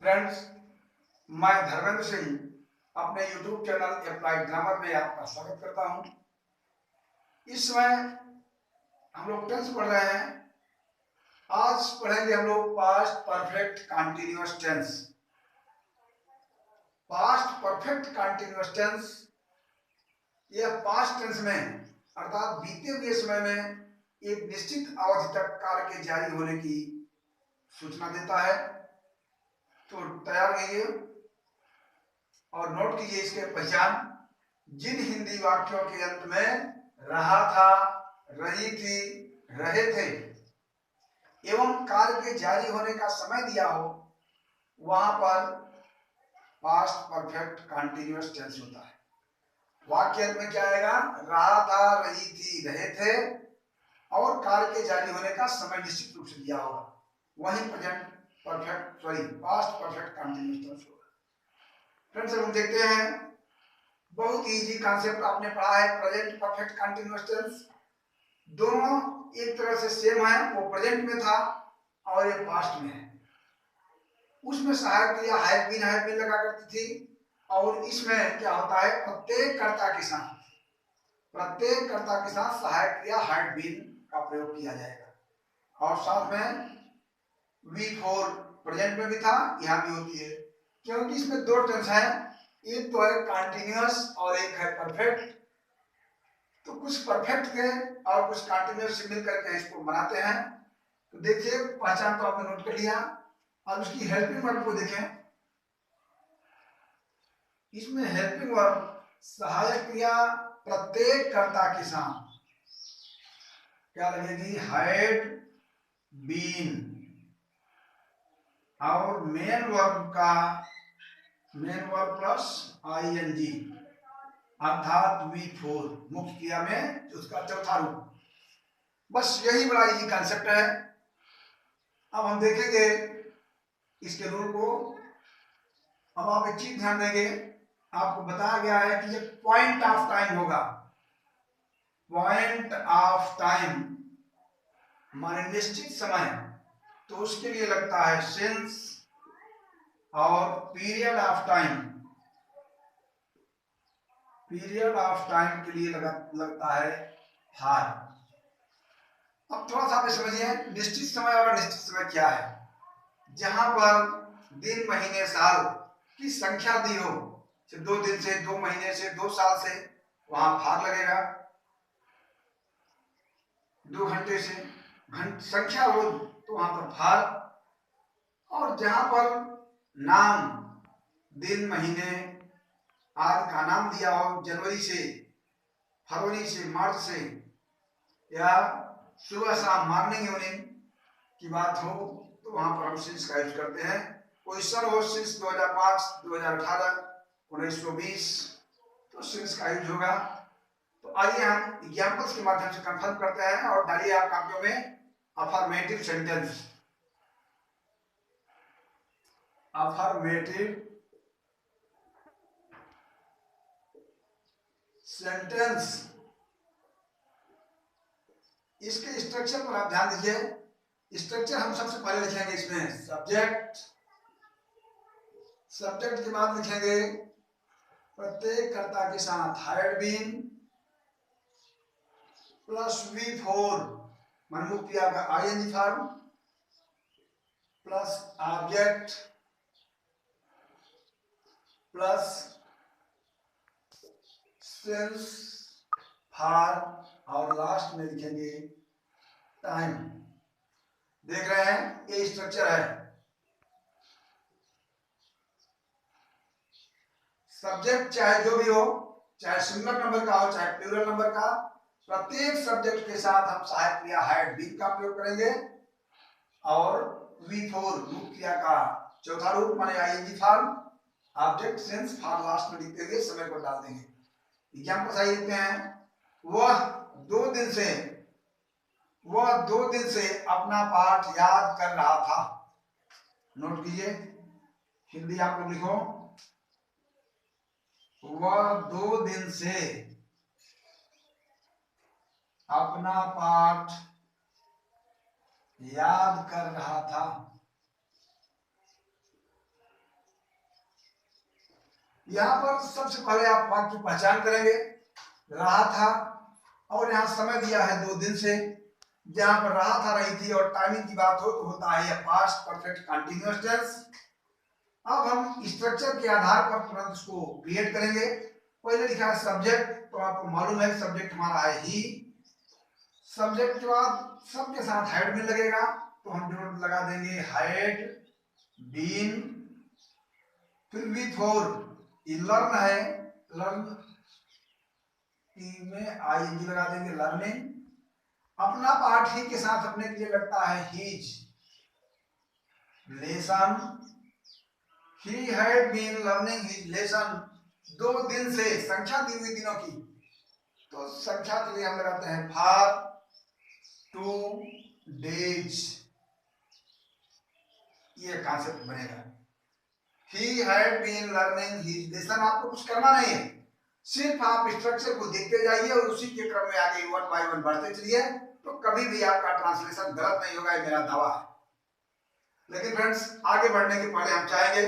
Friends, मैं धर्मेंद्र सिंह अपने YouTube channel applied grammar में आपका स्वागत करता हूं। इस समय हम लोग टेंस पढ़ रहे हैं। आज पढ़ेंगे हम लोग past perfect continuous tense. Past perfect continuous tense यह पास्ट टेंस में अर्थात बीते हुए समय में एक निश्चित अवधि तक कार्य के जारी होने की सूचना देता है। तो तैयार रहिए और नोट कीजिए इसके पहचान। जिन हिंदी वाक्यों के अंत में रहा था, रही थी, रहे थे एवं कार्य के जारी होने का समय दिया हो, वहां पर पास्ट परफेक्ट कंटीन्यूअस टेंस होता है। वाक्य अंत में क्या आएगा? रहा था, रही थी, रहे थे और कार्य के जारी होने का समय निश्चित रूप से दिया होगा, वही पास्ट परफेक्ट कंटीन्यूअस टेंस होगा। फ्रेंड्स, हम देखते हैं, बहुत इजी कॉन्सेप्ट आपने पढ़ा है। प्रेजेंट परफेक्ट कंटीन्यूअस टेंस दोनों एक तरह से सेम है। वो प्रेजेंट में था और ये पास्ट में है। उसमें सहायक क्रिया हैव बीन लगा करती थी और इसमें क्या होता है? प्रत्येक कर्ता के साथ सहायक क्रिया हैड बीन का प्रयोग किया जाएगा। और साथ में वी फोर प्रेजेंट में भी था, यहाँ भी होती है, क्योंकि इसमें दो टेंस है। एक तो है कंटीन्यूअस और एक है परफेक्ट। तो कुछ परफेक्ट के और कुछ कंटीन्यूअस से मिल करके इसको बनाते हैं। तो देखिए, पहचान तो आपने नोट कर लिया। अब उसकी हेल्पिंग वर्ब को देखें। इसमें हेल्पिंग वर्ब सहायक क्रिया प्रत्येक कर्ता के साथ क्या लगेगी? Had been. और मेन वर्ब प्लस आईएनजी अर्थात वी फोर, मुख्य क्रिया में उसका चौथा रूप। बस यही बड़ा इजी कॉन्सेप्ट है। अब हम देखेंगे इसके रूल को। अब आप एक चीज ध्यान देंगे, आपको बताया गया है कि जब पॉइंट ऑफ टाइम होगा, पॉइंट ऑफ टाइम माने निश्चित समय, तो उसके लिए लगता है सिंस। और पीरियड ऑफ टाइम के लिए लगता है हार। अब थोड़ा सा आप समझिए, निश्चित समय और अनिश्चित समय क्या है। जहां पर दिन, महीने, साल की संख्या दी हो, 2 दिन से, 2 महीने से, 2 साल से, वहां फार लगेगा। 2 घंटे से संख्या हो तो वहां पर फार। और जहां पर नाम, दिन, महीने आदि का नाम दिया हो, जनवरी से, फरवरी से, मार्च से, या सुबह शाम मॉर्निंग इवनिंग की बात हो, तो वहां पर हम सिंस का यूज करते हैं। कोई सन हो, सिंस 2005, 2018, 1920, तो सिंस का यूज होगा। तो आइए हम एग्जाम्पल्स के माध्यम से कंफर्म करते हैं और डालिए आप कापियों में अफर्मेटिव सेंटेंस। Affirmative sentence. इसके स्ट्रक्चर पर आप ध्यान दीजिए। स्ट्रक्चर हम सबसे पहले लिखेंगे इसमें सब्जेक्ट के बाद लिखेंगे प्रत्येक कर्ता के साथ had been plus V four मनमुख क्रिया का I N G form plus object plus since for और लास्ट में लिखेंगे टाइम। देख रहे हैं, ये स्ट्रक्चर है। सब्जेक्ट चाहे जो भी हो, चाहे सिंगल नंबर का हो चाहे प्लूरल नंबर का, प्रत्येक सब्जेक्ट के साथ हम सहायक क्रिया हैड बीन का प्रयोग करेंगे। और वी फोर मुख्य क्रिया का चौथा रूप माने I N G form, object, since, for last में लिखते हुए समय को डाल देंगे। एग्जांपल सही लिखते हैं। वह 2 दिन से अपना पाठ याद कर रहा था। नोट कीजिए, हिंदी आप लोग लिखो। वह 2 दिन से अपना पाठ याद कर रहा था। यहाँ पर सबसे पहले आप वाक्य की पहचान करेंगे, रहा था, और यहाँ समय दिया है 2 दिन से। जहां पर रहा था, रही थी और टाइमिंग की बात हो तो होता है यह पास्ट परफेक्ट कंटीन्यूअस टेंस। अब हम स्ट्रक्चर के आधार पर तुरंत इसको क्रिएट करेंगे। पहले लिखा है सब्जेक्ट, तो आपको मालूम है सब्जेक्ट हमारा है ही। सब्जेक्ट के बाद सबके साथ हैड में लगेगा, तो हम डॉट लगा देंगे हैड बीन। फिर विथ और लर्न है, लर्न में आईएनजी लगा देंगे लर्निंग। अपना पाठ ही के साथ अपने के लिए लगता है his lesson. He had been learning his lesson 2 दिन से, संख्या दी हुई दिनों की, तो संख्या के लिए हम लगाते हैं फॉर 2 days। ये कॉन्सेप्ट बनेगा। He had been learning his lesson. आपको कुछ करना नहीं है, सिर्फ आप स्ट्रक्चर को देखते जाइए और उसी के क्रम में आगे 1 by 1 बढ़ते चलिए, तो कभी भी आपका ट्रांसलेशन गलत नहीं होगा, ये मेरा दावा है। लेकिन फ्रेंड्स, आगे बढ़ने के पहले हम चाहेंगे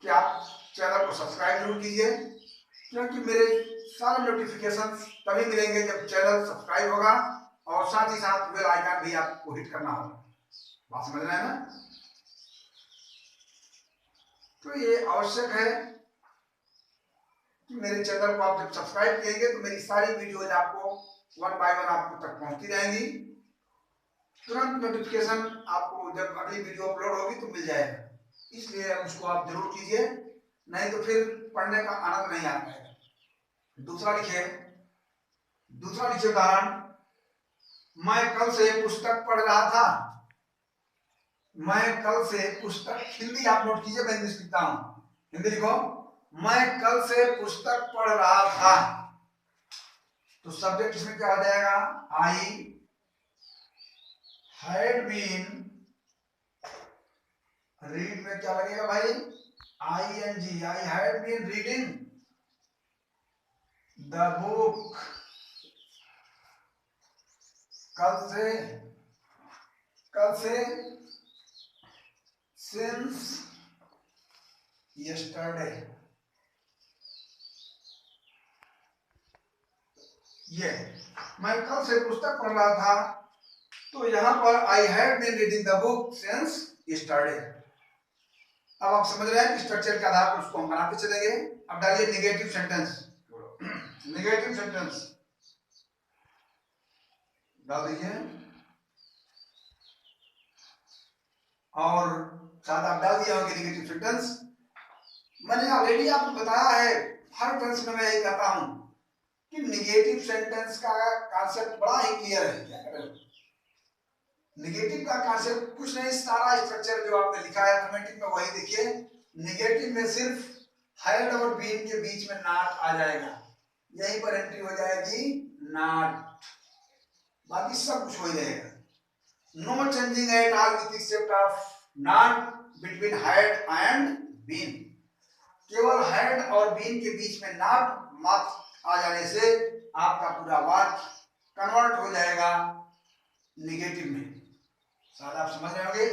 कि आप चैनल को सब्सक्राइब जरूर कीजिए, क्योंकि मेरे सारे नोटिफिकेशन तभी मिलेंगे जब चैनल सब्सक्राइब होगा, और साथ ही साथ बेल आइकन भी आपको हिट करना होगा। बात समझ रहे हैं ना? तो ये आवश्यक है कि मेरे चैनल को आप जब सब्सक्राइब करेंगे तो मेरी सारी वीडियोज आपको 1 by 1 आपको तक पहुंचती रहेंगी। तुरंत नोटिफिकेशन आपको जब अगली वीडियो अपलोड होगी तो मिल जाएगा, इसलिए उसको आप जरूर कीजिए, नहीं तो फिर पढ़ने का आनंद नहीं आ पाएगा। दूसरा लिखिए उदाहरण, मैं कल से पुस्तक पढ़ रहा था। मैं कल से पुस्तक, हिंदी आप नोट कीजिए, मैं इंग्लिश लिखता हूं, हिंदी लिखो। मैं कल से पुस्तक पढ़ रहा था, तो सब्जेक्ट इसमें क्या हो जाएगा? आई हैड बीन। रीड में क्या लगेगा भाई? ING। I had been reading the book. कल से सिंस यस्टरडे। ये मैं कल से पुस्तक पढ़ रहा था, तो यहां पर I had been reading the book since yesterday. अब आप समझ रहे हैं कि स्ट्रक्चर के आधार पर उसको हम बनाते चलेंगे। अब डालिए नेगेटिव सेंटेंस। नेगेटिव सेंटेंस डाल दीजिए, और शायद आप डाल दिया होगा नेगेटिव सेंटेंस। मैंने ऑलरेडी आपको बताया है, हर टेंस में मैं यही कहता हूं कि नेगेटिव सेंटेंस का कॉन्सेप्ट बड़ा ही क्लियर है। क्या करें, नेगेटिव का कॉन्सेप्ट कुछ नहीं, सारा स्ट्रक्चर जो आपने लिखा है अर्थमेटिक में वही देखिए। नेगेटिव में सिर्फ हैड और बीन के बीच में नॉट आ जाएगा, यहीं पर एंट्री हो जाएगी नॉट, बाकी सब कुछ हो ही रहेगा। No changing at all with except of not between had and been. केवल हैड और बीन के बीच में नॉट मत आ जाने से आपका पूरा वाक्य कन्वर्ट हो जाएगा नेगेटिव में। शायद आप समझ रहे होंगे।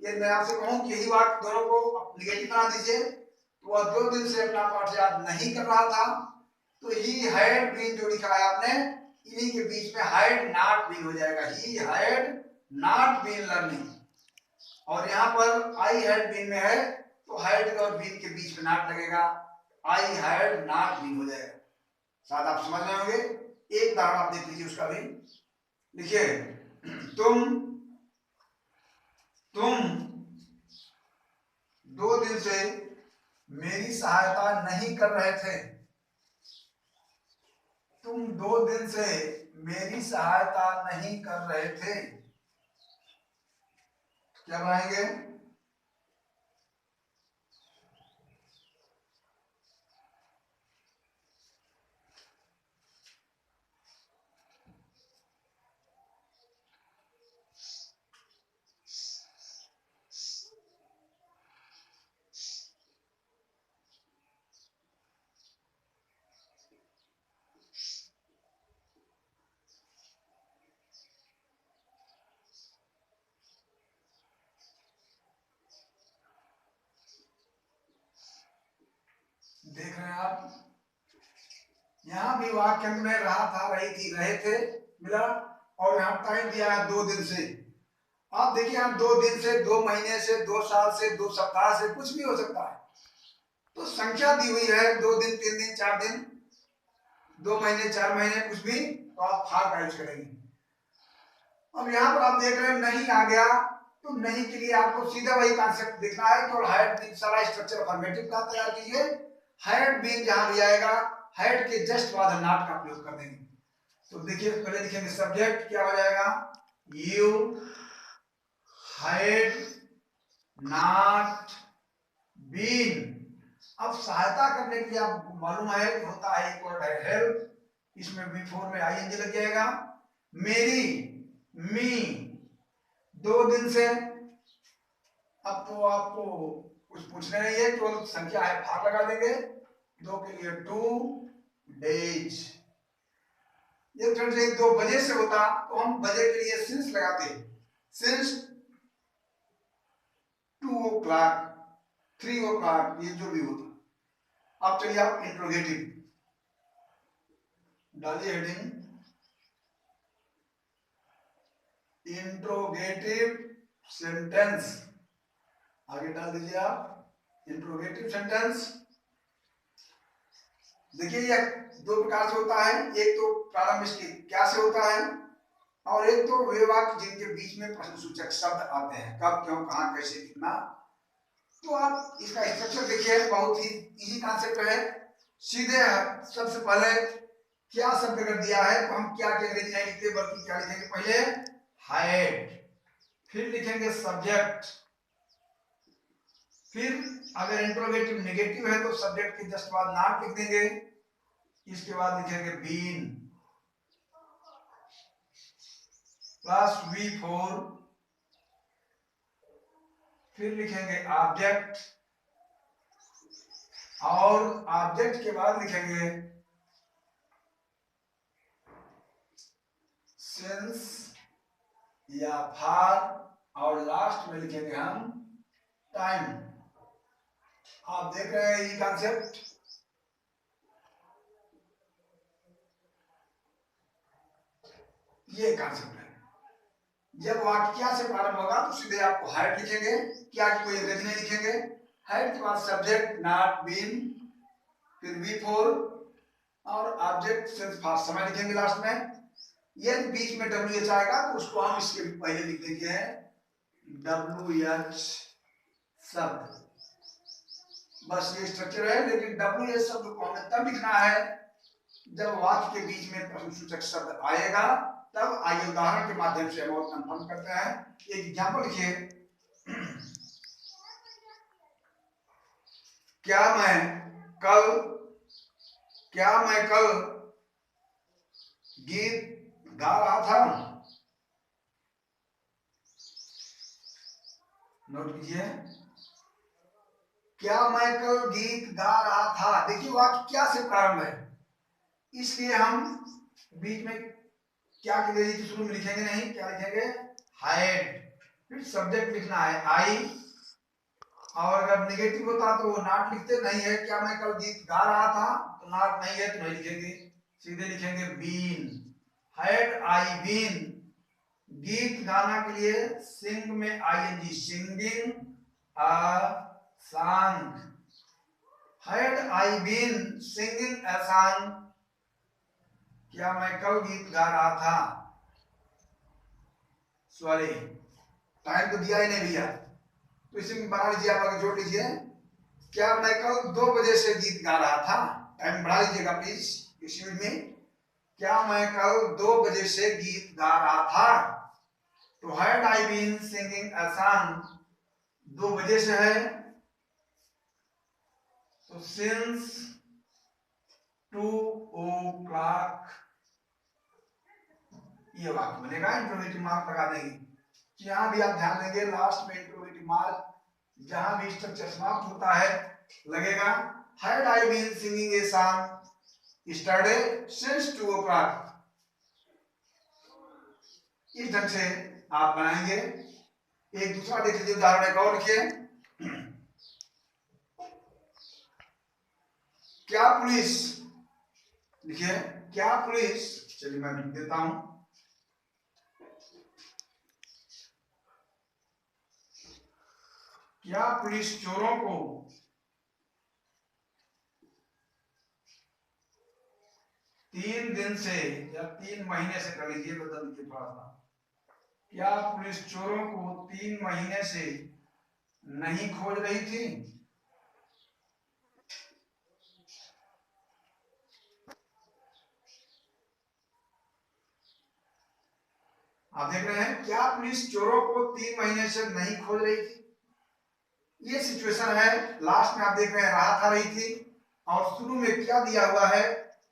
ये मैं आपसे कहूं कि यही वाक्य दोनों को नेगेटिव बना दीजिए, तो वह 2 दिन से अपना पाठ याद नहीं कर रहा था, तो ही हैड बीन जो लिखा है आपने, इन्हीं के बीच में हैड नॉट बीन हो जाएगा। He had not been learning, और यहाँ पर आई हैड बीन में है, तो हैड और बीन के बीच में नॉट लगेगा, आई हैड नॉट बीन हो जाएगा। शायद आप समझ रहे होंगे। एक उदाहरण आप देख लीजिए उसका भी। लिखिए, तुम 2 दिन से मेरी सहायता नहीं कर रहे थे। तुम 2 दिन से मेरी सहायता नहीं कर रहे थे, क्या बनाएंगे? देख रहे हैं आप, यहां भी वाक्यांश में रहा था, रही थी, रहे थे मिला, और यहाँ टाइम दिया है 2 दिन से। आप देखिए यहाँ 2 दिन से, 2 महीने से, 2 साल से, 2 सप्ताह से, कुछ भी हो सकता है। तो संख्या दी हुई है 2 दिन, 3 दिन, 4 दिन, 2 महीने, 4 महीने, कुछ भी, तो आप फार का यूज करेंगे। अब यहाँ पर आप देख रहे हैं नहीं आ गया, तो नहीं के लिए आपको सीधा वही कॉन्सेप्ट देखना है, केवल हैड बीन सारा स्ट्रक्चर फॉर्मेटिव का तैयार कीजिए। हैड बीन जहां भी आएगा, हैड के जस्ट बाद नॉट का प्रयोग कर देंगे। तो देखिए पहले लिखेंगे सब्जेक्ट, क्या हो जाएगा, यू हैड नॉट बीन। अब सहायता करने के लिए आपको मालूम है कि होता है एक वर्ड है हेल्प, इसमें बिफोर में आईएनजी लग जाएगा। मेरी, मी, 2 दिन से, अब तो आपको कुछ पूछने नहीं है, केवल संख्या है भाग लगा देंगे। 2 के लिए 2 डेज। ये फ्रेंड्स 2 बजे से होता तो हम बजे के लिए सिंस लगाते, सिंस 2 o'clock, 3 o'clock, ये जो भी होता। अब चलिए आप इंट्रोगेटिव डालिए हेडिंग, इंट्रोगेटिव सेंटेंस, आगे डाल दीजिए आप इंट्रोगेटिव सेंटेंस। देखिए यह 2 प्रकार से होता है, एक तो प्रारंभ इसकी क्या से होता है, और एक तो वे वाक्य जिनके बीच में प्रश्नसूचक शब्द आते हैं, कब, क्यों, कहां, कैसे, कितना। तो आप इसका स्ट्रक्चर देखिए, बहुत ही इजी कॉन्सेप्ट है। सीधे सबसे पहले क्या शब्द अगर दिया है तो हम क्या के अंग्रेजी नहीं लिखते, बल्कि क्या लिखेंगे, पहले हैड, फिर लिखेंगे सब्जेक्ट, फिर अगर इंट्रोगेटिव नेगेटिव है तो सब्जेक्ट के जस्ट बाद नॉट लिख देंगे, इसके बाद लिखेंगे बीन प्लस V4, फिर लिखेंगे ऑब्जेक्ट, और ऑब्जेक्ट के बाद लिखेंगे सिंस या फार, और लास्ट में लिखेंगे हम टाइम। आप देख रहे हैं ये कॉन्सेप्ट, ये कॉन्सेप्ट है। जब वाक्य क्या से प्रारंभ होगा तो सीधे आपको हैड लिखेंगे, क्या की कोई अंग्रेजी नहीं लिखेंगे। हैड के बाद सब्जेक्ट नॉट बीन, फिर V4 और ऑब्जेक्ट सिंस फार समय लिखेंगे लास्ट में। यदि बीच में WH आएगा तो उसको हम इसके पहले लिख देंगे हैं WH शब्द, बस ये स्ट्रक्चर है। लेकिन WH शब्द को हमें तब लिखना है जब वाक्य के बीच में प्रश्नसूचक शब्द आएगा, तब आइए उदाहरण के माध्यम से हम कंफर्म करते हैं। एक एग्जांपल लिखिए, क्या मैं कल गीत गा रहा था, नोट कीजिए, क्या मैं कल गीत गा रहा था। देखिए वाक्य क्या से प्रारंभ है, इसलिए हम बीच में क्या की शुरू में लिखेंगे नहीं, क्या लिखेंगे हैड, फिर सब्जेक्ट लिखना है आई, और अगर नेगेटिव होता तो वो नॉट लिखते, नहीं है क्या मैं कल गीत गा रहा था तो नॉट नहीं है तो नहीं लिखेंगे, सीधे लिखेंगे बीन, हैड आई बीन। गीत गाना के लिए सिंग में ING, singing a song, had I been singing a song, क्या मैं कल गीत गा रहा था। सॉरी टाइम तो दिया ही नहीं भैया, तो इसी में बना लीजिए, आप आगे जोड़ लीजिए, क्या मैं कल 2 बजे से गीत गा रहा था। टाइम बढ़ा लीजिएगा प्लीज, एक्सक्यूज मी, क्या मैं कल 2 बजे से गीत गा रहा था। तो had I been singing a song 2 बजे से है, तो सिंस 2 o'clock ये वाक्य बनेगा। इंट्रोगेटिव मार्क लगा देंगे, यहां भी आप ध्यान देंगे लास्ट में इंट्रोगेटिव मार्क जहां भी स्ट्रक्चर समाप्त होता है लगेगा। Had I been singing a song yesterday since 2 o'clock। इस ढंग से आप बनाएंगे। एक दूसरा देख लीजिए उदाहरण, एक और लिखिए, क्या पुलिस, देखिए क्या पुलिस, चलिए मैं लिख देता हूं, क्या पुलिस चोरों को 3 दिन से या 3 महीने से, कर लीजिए बदल के थोड़ा सा, क्या पुलिस चोरों को 3 महीने से नहीं खोज रही थी? आप देख रहे हैं, क्या पुलिस चोरों को 3 महीने से नहीं खोज रही थी? ये सिचुएशन है, लास्ट में आप देख रहे हैं राहत आ रही थी, और शुरू में क्या दिया हुआ है,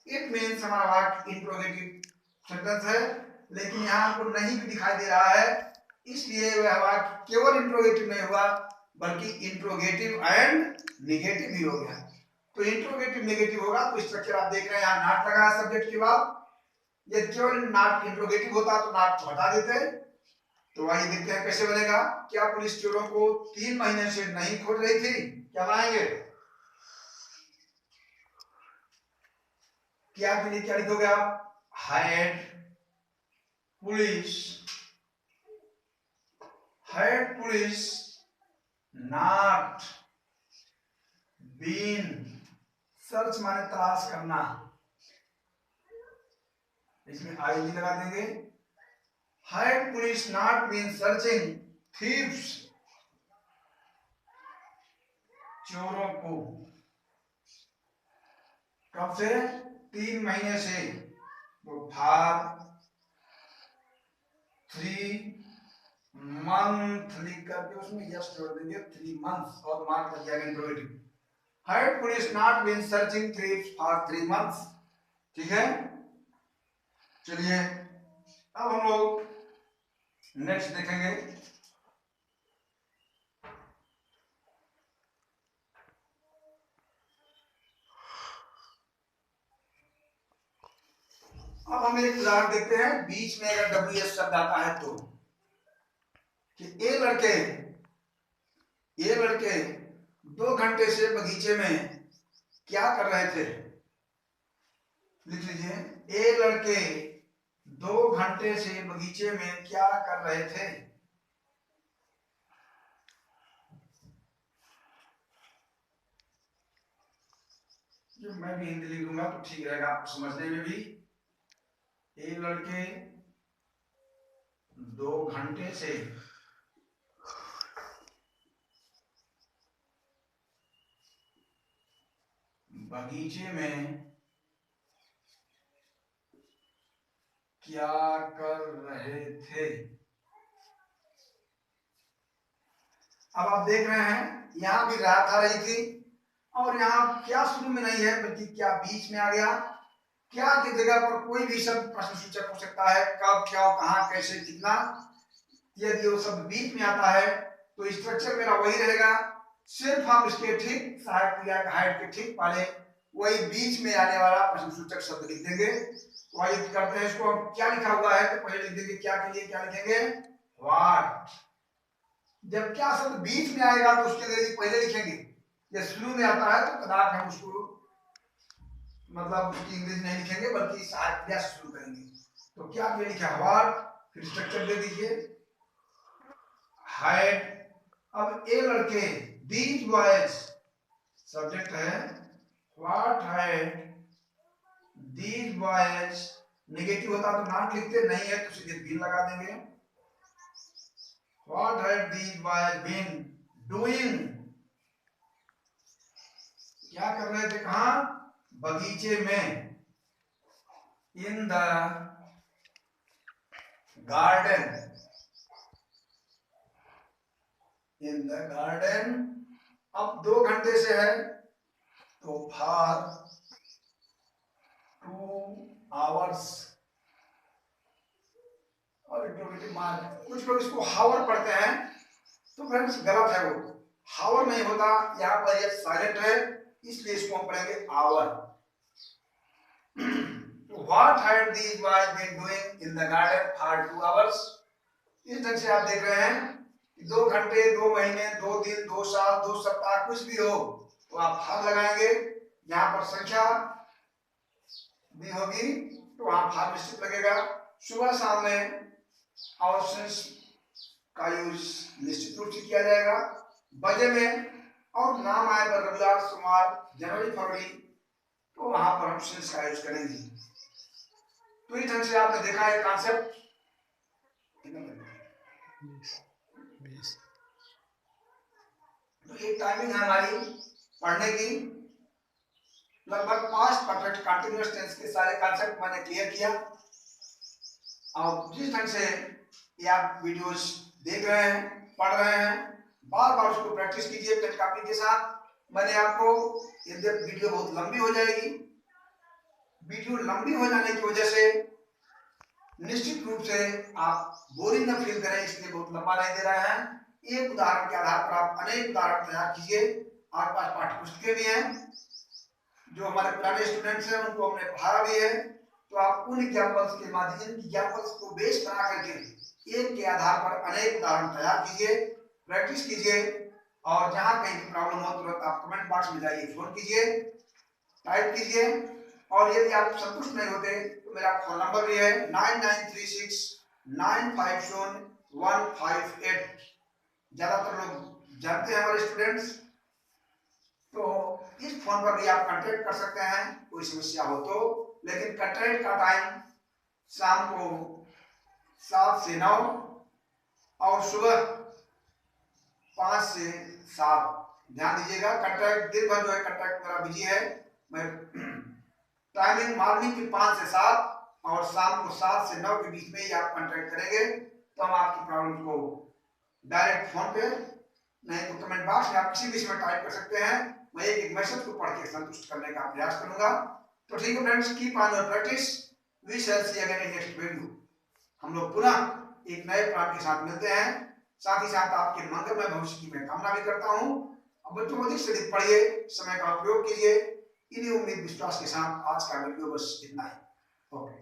इट मीन्स हमारा वाक्य इंट्रोगेटिव सेंटेंस है, लेकिन यहाँ हमको नहीं भी दिखाई दे रहा है, इसलिए वह वाक्य केवल इंट्रोगेटिव नहीं हुआ बल्कि इंट्रोगेटिव एंड निगेटिव भी हो गया। तो इंट्रोगेटिव नेगेटिव होगा तो स्ट्रक्चर आप देख रहे हैं, यहाँ नॉट लगा है सब्जेक्ट के बाद, यदि केवल नॉट इंट्रोगेटिव होता तो नॉट को हटा देते। तो आइए देखते हैं कैसे बनेगा। क्या पुलिस चोरों को 3 महीने से नहीं खोज रही थी? क्या बनाएंगे, क्या के लिए क्या लिखोगे आप, had police not been, search माने तलाश करना, इसमें आईडी लगा देंगे। Had police not been searching thieves, चोरों को, कब से, 3 महीने से, तो फॉर 3 मंथ लिख करके उसमें यस जोड़ देंगे, 3 months, और मार्क लग जाएगा interrogative. Had police not been searching thieves for 3 months, ठीक है। चलिए अब हम लोग नेक्स्ट देखेंगे। अब हम एक उदाहरण देखते हैं, बीच में अगर WS शब्द आता है तो, कि ये लड़के 2 घंटे से बगीचे में क्या कर रहे थे, लिख लीजिए, ये लड़के 2 घंटे से बगीचे में क्या कर रहे थे। जो मैं भी हिंदी लिखूंगा तो ठीक रहेगा आपको समझने में भी। ये लड़के 2 घंटे से बगीचे में क्या कर रहे थे। अब आप देख रहे हैं यहां भी रात आ रही थी, और यहाँ क्या शुरू में नहीं है बल्कि क्या बीच में आ गया। क्या की जगह पर कोई भी शब्द प्रश्न सूचक हो सकता है, कब, क्या, कहां, कैसे, कितना। यदि वो शब्द बीच में आता है तो स्ट्रक्चर मेरा वही रहेगा, सिर्फ हम इसके ठीक सहायक क्रिया का हाइड के ठीक पहले वही बीच में आने वाला प्रश्न सूचक शब्द लिख देंगे। तो आइए करते हैं इसको। हम क्या लिखा हुआ है तो पहले लिख देंगे क्या के लिए क्या लिखेंगे, व्हाट। जब क्या शब्द बीच में आएगा तो उसके लिए पहले लिखेंगे, जब शुरू में आता है तो कदाच हम उसको मतलब उसकी इंग्लिश नहीं लिखेंगे बल्कि सहायक क्रिया से शुरू करेंगे। तो क्या के लिए लिखा व्हाट, फिर स्ट्रक्चर दे दीजिए हाइड। अब ए लड़के, दीज बॉयज सब्जेक्ट है, what hide these boys, negative होता तो नॉट लिखते, नहीं है तो सीधे बीन लगा देंगे। What had these boys been doing, क्या कर रहे थे, कहां, बगीचे में, in the garden, in the garden. अब 2 घंटे से है तो फॉर 2 आवर्स, और इंट्रोगेटिव मार्क। कुछ लोग इसको हावर पढ़ते हैं तो फ्रेंड्स गलत है, वो हावर नहीं होता, यहाँ पर ये साइलेंट है इसलिए इसको हम पढ़ेंगे our. What had these boys been doing in the garden for 2 hours? इस ढंग से आप देख रहे हैं 2 घंटे, 2 महीने, 2 दिन, 2 साल, 2 सप्ताह, कुछ भी हो तो आप भाग लगाएंगे, यहाँ पर संख्या भी होगी तो वहां भाग निश्चित लगेगा। सुबह शाम में ऑप्शंस का यूज निश्चित रूप से किया जाएगा। बजे में और नाम आए पर रविवार, सोमवार, जनवरी, फरवरी तो वहां पर हम सेंस का यूज करेंगे। तो इस ढंग से आपने देखा है कॉन्सेप्ट। तो एक टाइमिंग है हमारी पढ़ने की। लगभग पास्ट परफेक्ट कंटीन्यूअस टेंस के सारे कॉन्सेप्ट मैंने क्लियर किया। और जिस ढंग से ये आप वीडियोस देख रहे हैं, पढ़ रहे हैं, बार बार उसको प्रैक्टिस कीजिए पेन कॉपी के साथ। मैंने आपको यदि वीडियो बहुत लंबी हो जाएगी, वीडियो लंबी हो जाने की वजह से निश्चित रूप से आप बोरिंग न फील करें, इसलिए बहुत लंबा नहीं दे रहे हैं। एक उदाहरण के आधार पर आप अनेक उदाहरण तैयार कीजिए। आपके पास पाठ्य पुस्तकें भी हैं, जो हमारे पुराने स्टूडेंट्स हैं उनको हमने पढ़ाया भी है। तो आप उन एग्जाम्पल्स के माध्यम एग्जाम्पल्स को बेस बना करके एक के आधार पर अनेक उदाहरण तैयार कीजिए, प्रैक्टिस कीजिए। और जहां कहीं भी प्रॉब्लम हो तुरंत आप कमेंट बॉक्स में जाइए, फोन कीजिए, टाइप कीजिए। और यदि आप संतुष्ट नहीं होते तो मेरा फोन नंबर भी है 9936957158। ज्यादातर लोग जानते हैं हमारे स्टूडेंट्स। तो इस फोन पर भी आप कांटेक्ट कर सकते हैं कोई समस्या हो तो। लेकिन कांटेक्ट का टाइम शाम को 7 से 9 और सुबह 5 से 7। ध्यान दीजिएगा, कांटेक्ट दिन भर जो है कांटेक्ट मेरा बिजी है। मैं टाइमिंग मॉर्निंग की 5 से 7 और शाम को 7 से 9 के बीच में ही आप कांटेक्ट करेंगे तो हम आपकी प्रॉब्लम को डायरेक्ट फोन पे, नहीं तो कमेंट बॉक्स में आप किसी भी समय टाइप कर सकते हैं। मैं एक मैसेज को पढ़ के संतुष्ट करने का प्रयास करूंगा। तो ठीक है friends, keep on your practice. We shall see again in next video. हम लोग पुनः एक नए प्लान के साथ मिलते हैं। साथ ही साथ आपके मंगलमय भविष्य की मैं कामना भी करता हूं। अब बच्चों को अधिक से अधिक पढ़िए, समय का उपयोग कीजिए। इन्हीं उम्मीद विश्वास के साथ आज का वीडियो बस इतना ही। ओके।